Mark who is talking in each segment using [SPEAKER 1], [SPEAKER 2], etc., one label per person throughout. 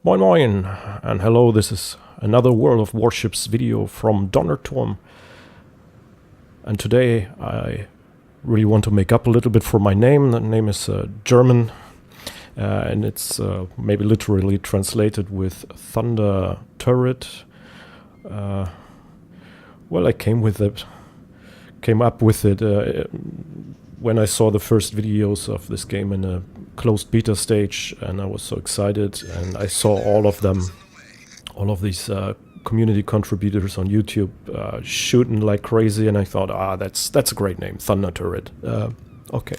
[SPEAKER 1] Moin moin, and hello, this is another World of Warships video from Donnerturm. And today I really want to make up a little bit for my name. The name is German, and it's maybe literally translated with Thunder Turret. Well, I came up with it when I saw the first videos of this game in a closed beta stage, and I was so excited, and I saw all of these community contributors on YouTube shooting like crazy, and I thought, that's a great name, Thunder Turret. Okay,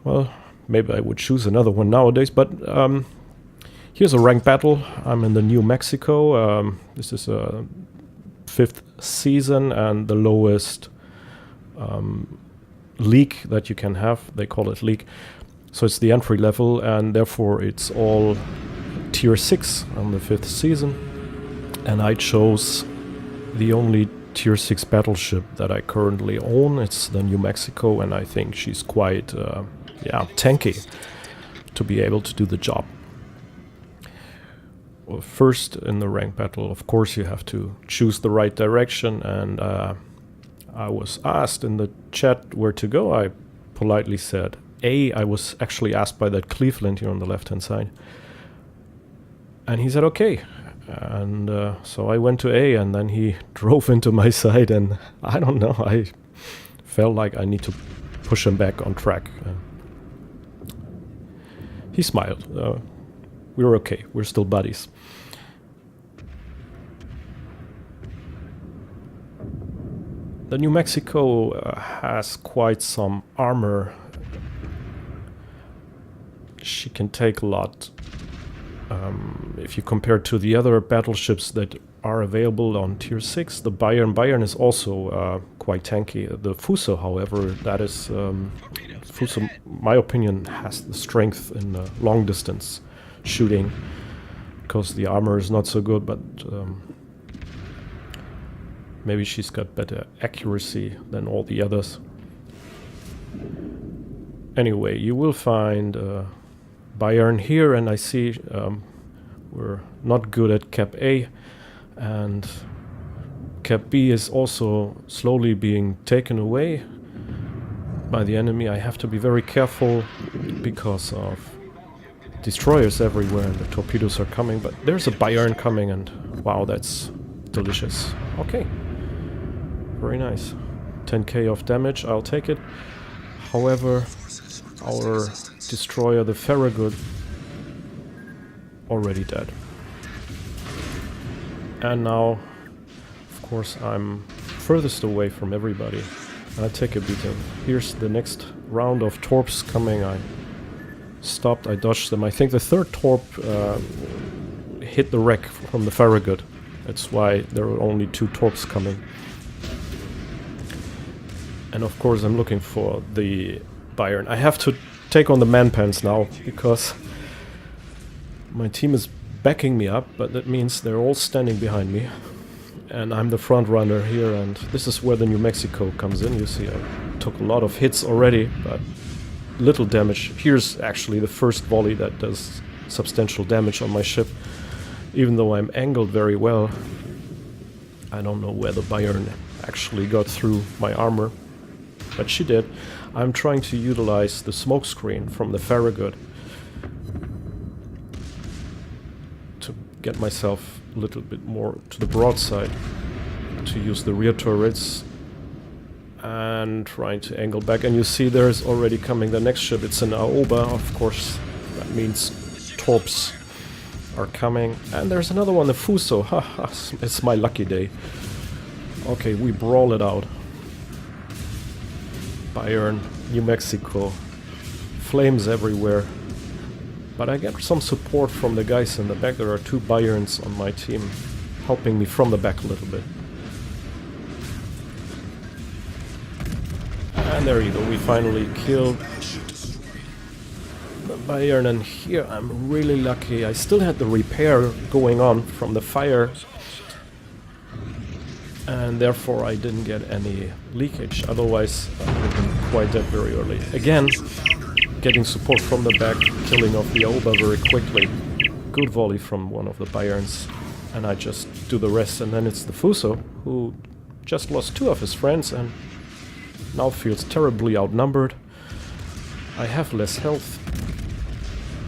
[SPEAKER 1] well, maybe I would choose another one nowadays, but here's a ranked battle. I'm in the New Mexico. This is a 5th season and the lowest league that you can have. They call it league. So it's the entry level, and therefore it's all tier 6 on the 5th season. And I chose the only tier 6 battleship that I currently own. It's the New Mexico, and I think she's quite tanky to be able to do the job. Well, first in the ranked battle, of course, you have to choose the right direction, and I was asked in the chat where to go. I politely said A. I was actually asked by that Cleveland here on the left hand side, and he said okay, and so I went to A, and then he drove into my side, and I don't know, I felt like I need to push him back on track. He smiled. We were okay, we're still buddies. The New Mexico has quite some armor. She can take a lot. If you compare to the other battleships that are available on tier 6, the Bayern is also quite tanky. The Fuso, however, that is Fuso, my opinion, has the strength in long distance shooting, because the armor is not so good, but maybe she's got better accuracy than all the others. Anyway, you will find Bayern here, and I see we're not good at Cap A, and Cap B is also slowly being taken away by the enemy. I have to be very careful because of destroyers everywhere, and the torpedoes are coming, but there's a Bayern coming, and wow, that's delicious. Okay, very nice. 10k of damage, I'll take it. However, our destroyer, the Farragut, already dead. And now, of course, I'm furthest away from everybody. I take a beating. Here's the next round of torps coming. I stopped, I dodged them. I think the third torp hit the wreck from the Farragut. That's why there are only 2 torps coming. And of course I'm looking for the Bayern. I have to take on the man-pans now, because my team is backing me up, but that means they're all standing behind me. And I'm the front runner here, and this is where the New Mexico comes in. You see I took a lot of hits already, but little damage. Here's actually the first volley that does substantial damage on my ship. Even though I'm angled very well, I don't know where the Bayern actually got through my armor, but she did. I'm trying to utilize the smoke screen from the Farragut to get myself a little bit more to the broadside, to use the rear turrets, and trying to angle back. And you see there's already coming the next ship. It's an Aoba, of course. That means torps are coming. And there's another one, the Fuso. Haha, it's my lucky day. Okay, we brawl it out. Bayern, New Mexico. Flames everywhere. But I get some support from the guys in the back. There are 2 Bayerns on my team helping me from the back a little bit. And there you go, we finally killed the Bayern, and here I'm really lucky. I still had the repair going on from the fire, and therefore I didn't get any leakage. Otherwise I would have been quite dead very early. Again, getting support from the back, killing off the Oba very quickly. good volley from one of the Bayerns, and I just do the rest, and then it's the Fuso, who just lost 2 of his friends and now feels terribly outnumbered. I have less health.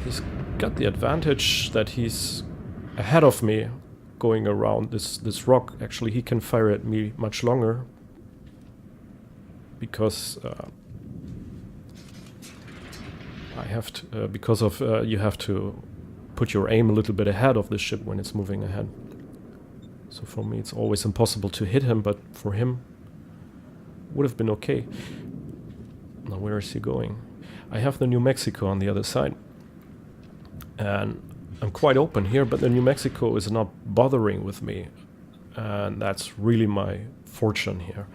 [SPEAKER 1] He's got the advantage that he's ahead of me going around this rock. Actually, he can fire at me much longer because you have to put your aim a little bit ahead of the ship when it's moving ahead. So for me it's always impossible to hit him, but for him would have been okay. Now where is he going? I have the New Mexico on the other side, and I'm quite open here, but the New Mexico is not bothering with me, and that's really my fortune here,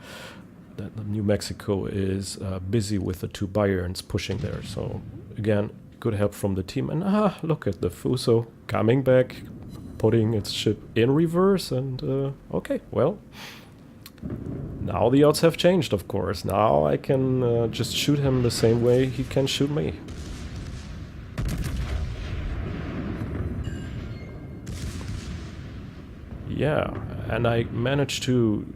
[SPEAKER 1] that the New Mexico is busy with the 2 Bayerns pushing there. So again, good help from the team, and look at the Fuso coming back, putting its ship in reverse, and okay, well, now the odds have changed, of course. Now I can just shoot him the same way he can shoot me. Yeah, and I managed to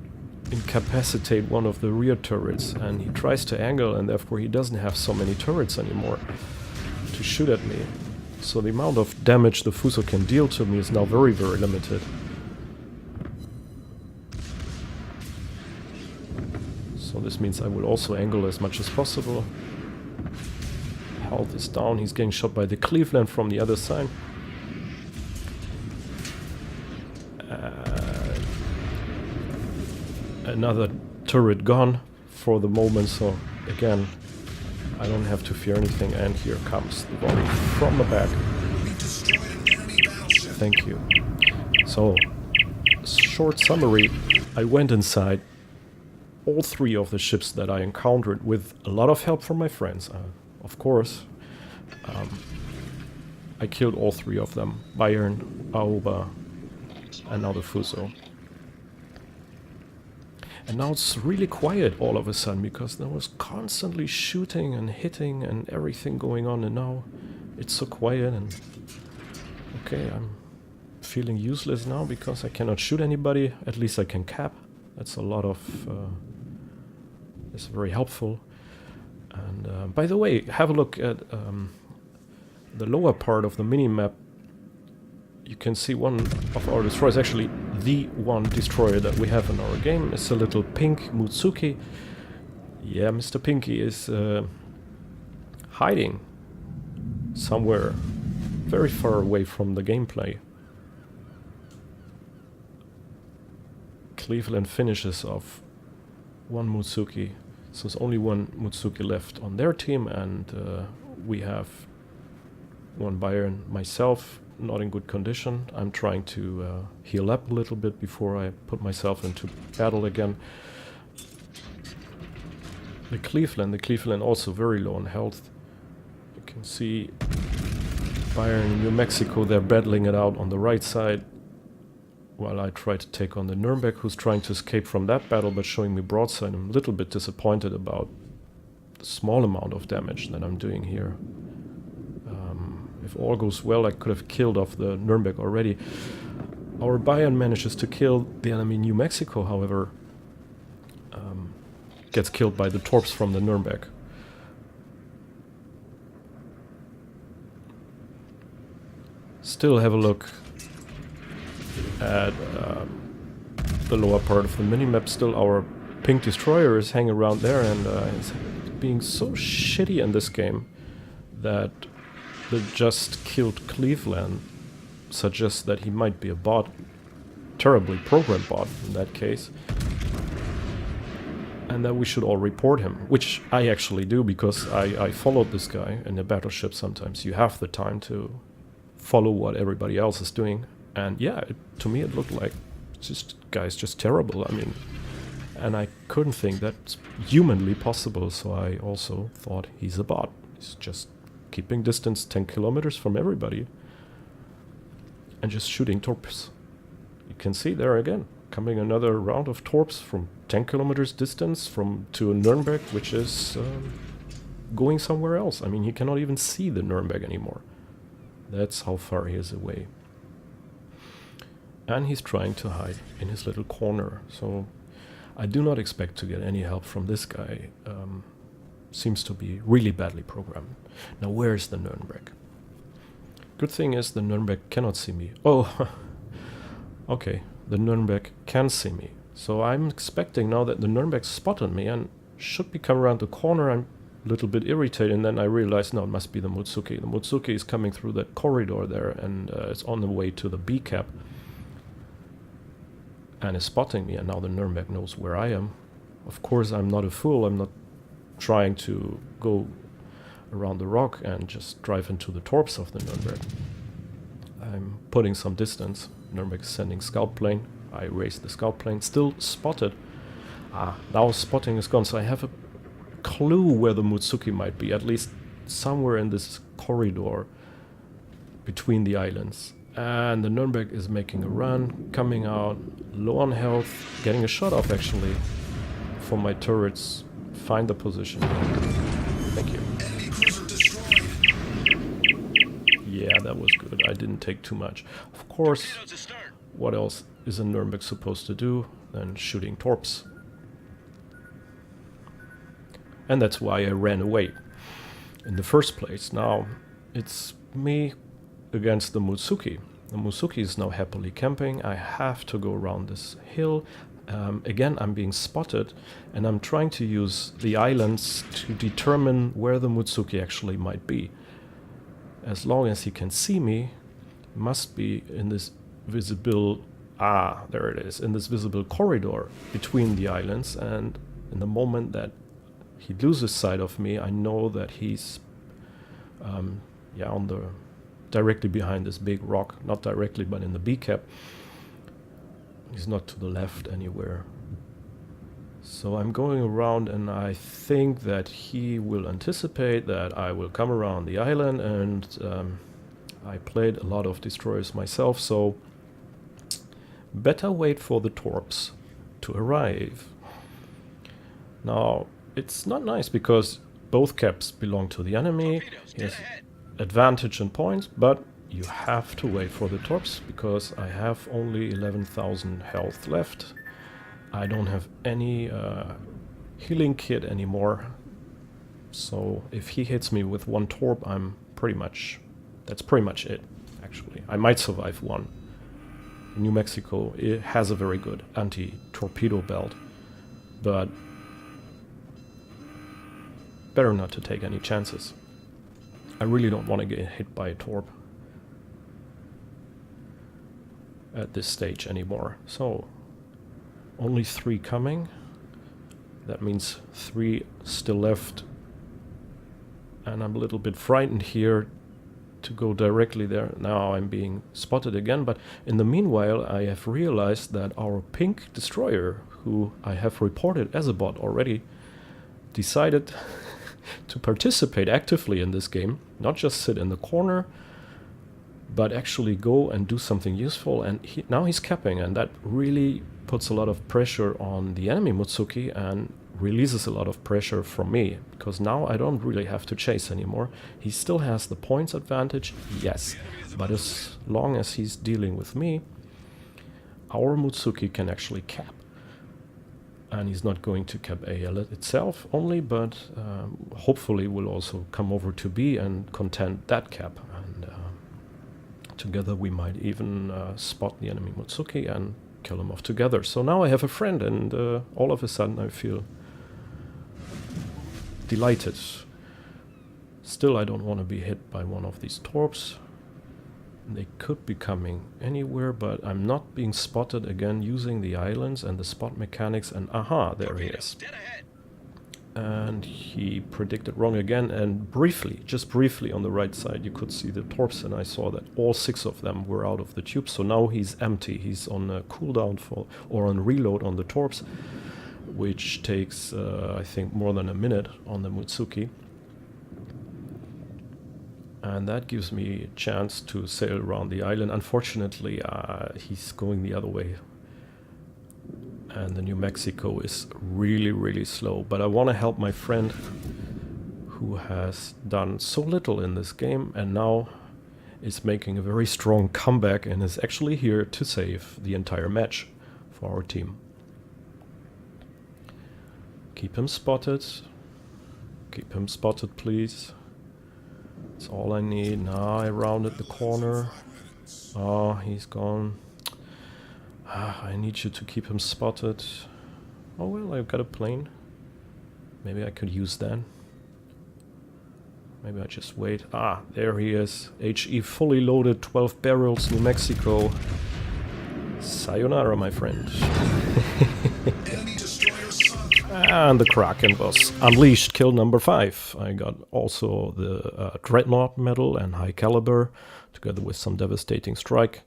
[SPEAKER 1] incapacitate one of the rear turrets, and he tries to angle, and therefore he doesn't have so many turrets anymore to shoot at me. So the amount of damage the Fuso can deal to me is now very, very limited. So this means I will also angle as much as possible. Health is down, he's getting shot by the Cleveland from the other side. Another turret gone for the moment, so again, I don't have to fear anything, and here comes the volley from the back. Thank you. So, short summary, I went inside all 3 of the ships that I encountered with a lot of help from my friends, of course. I killed all 3 of them, Bayern, Aoba, and now the Fuso. And now it's really quiet all of a sudden, because there was constantly shooting and hitting and everything going on, and now it's so quiet, and okay, I'm feeling useless now because I cannot shoot anybody. At least I can cap. That's a lot of... it's very helpful. And by the way, have a look at the lower part of the mini-map. You can see one of our destroyers, actually the one destroyer that we have in our game, is a little pink Mutsuki. Yeah, Mr. Pinky is hiding somewhere very far away from the gameplay. Cleveland finishes off one Mutsuki, so there's only one Mutsuki left on their team, and we have one Bayern, myself, not in good condition. I'm trying to heal up a little bit before I put myself into battle again. The Cleveland also very low on health. You can see Bayern in New Mexico, they're battling it out on the right side, while I try to take on the Nuremberg, who's trying to escape from that battle but showing me broadside. I'm a little bit disappointed about the small amount of damage that I'm doing here. If all goes well, I could have killed off the Nuremberg already. Our Bayern manages to kill the enemy New Mexico, however, gets killed by the torps from the Nuremberg. Still have a look at the lower part of the minimap. Still our pink destroyer is hanging around there, and it's being so shitty in this game that the just killed Cleveland suggests that he might be a bot, terribly programmed bot in that case, and that we should all report him, which I actually do, because I followed this guy in a battleship. Sometimes you have the time to follow what everybody else is doing, and yeah, to me it looked like this guy's just terrible. I mean, and I couldn't think that's humanly possible, so I also thought he's a bot. He's just keeping distance 10 kilometers from everybody and just shooting torps. You can see there again, coming another round of torps from 10 kilometers distance to Nuremberg, which is going somewhere else. I mean, you cannot even see the Nuremberg anymore. That's how far he is away. And he's trying to hide in his little corner. So I do not expect to get any help from this guy. Seems to be really badly programmed. Now where is the Nürnberg? Good thing is the Nürnberg cannot see me. Oh, okay, the Nürnberg can see me. So I'm expecting now that the Nürnberg spotted me and should be come around the corner. I'm a little bit irritated, and then I realize, no, it must be the Mutsuki. The Mutsuki is coming through that corridor there, and it's on the way to the B cap. And is spotting me, and now the Nürnberg knows where I am. Of course, I'm not a fool. I'm not trying to go around the rock and just drive into the torps of the Nürnberg. I'm putting some distance. Nürnberg is sending scout plane. I raised the scout plane. Still spotted. Now spotting is gone, so I have a clue where the Mutsuki might be, at least somewhere in this corridor between the islands. And the Nürnberg is making a run, coming out, low on health, getting a shot off actually for my turrets. Find the position. Thank you. Yeah, that was good. I didn't take too much. Of course, what else is a Nürnberg supposed to do than shooting torps? And that's why I ran away in the first place. Now, it's me against the Mutsuki. The Mutsuki is now happily camping. I have to go around this hill. Again, I'm being spotted, and I'm trying to use the islands to determine where the Mutsuki actually might be. As long as he can see me, he must be in this visible... there it is, in this visible corridor between the islands, and in the moment that he loses sight of me, I know that he's on the... directly behind this big rock, not directly, but in the B cap. He's not to the left anywhere. So I'm going around, and I think that he will anticipate that I will come around the island, and I played a lot of destroyers myself, so better wait for the torps to arrive. Now, it's not nice because both caps belong to the enemy. He has advantage in points, but you have to wait for the torps because I have only 11,000 health left. I don't have any healing kit anymore, so if he hits me with one torp, that's pretty much it, actually. I might survive one. New Mexico, it has a very good anti-torpedo belt, but better not to take any chances. I really don't want to get hit by a torp at this stage anymore. So, only 3 coming. That means 3 still left. And I'm a little bit frightened here to go directly there. Now I'm being spotted again, but in the meanwhile I have realized that our pink destroyer, who I have reported as a bot already, decided to participate actively in this game, not just sit in the corner, but actually go and do something useful. And now he's capping, and that really puts a lot of pressure on the enemy Mutsuki and releases a lot of pressure from me, because now I don't really have to chase anymore. He still has the points advantage, yes, but as long as he's dealing with me, our Mutsuki can actually cap. And he's not going to cap A itself only, but hopefully will also come over to B and contend that cap. And together we might even spot the enemy Mutsuki and kill him off together. So now I have a friend, and all of a sudden I feel delighted. Still, I don't want to be hit by one of these torps. They could be coming anywhere, but I'm not being spotted again using the islands and the spot mechanics, and aha, there he is. And he predicted wrong again, and briefly, just briefly on the right side, you could see the torps, and I saw that all 6 of them were out of the tube, so now he's empty. He's on a cooldown or on reload on the torps, which takes, I think, more than a minute on the Mutsuki. And that gives me a chance to sail around the island. Unfortunately, he's going the other way. And the New Mexico is really, really slow. But I want to help my friend who has done so little in this game and now is making a very strong comeback and is actually here to save the entire match for our team. Keep him spotted. Keep him spotted, please. That's all I need. Now I rounded the corner. Oh, he's gone. I need you to keep him spotted. Oh well, I've got a plane. Maybe I could use that. Maybe I just wait. Ah, there he is. HE fully loaded, 12 barrels, New Mexico. Sayonara, my friend. And the Kraken was unleashed, kill number 5. I got also the Dreadnought medal and high caliber, together with some devastating strike.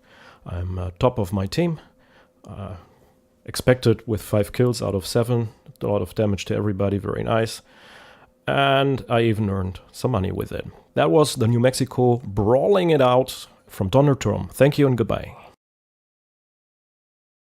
[SPEAKER 1] I'm top of my team. Expected with 5 kills out of 7. A lot of damage to everybody, very nice. And I even earned some money with it. That was the New Mexico Brawling It Out from Donnerturm. Thank you and goodbye.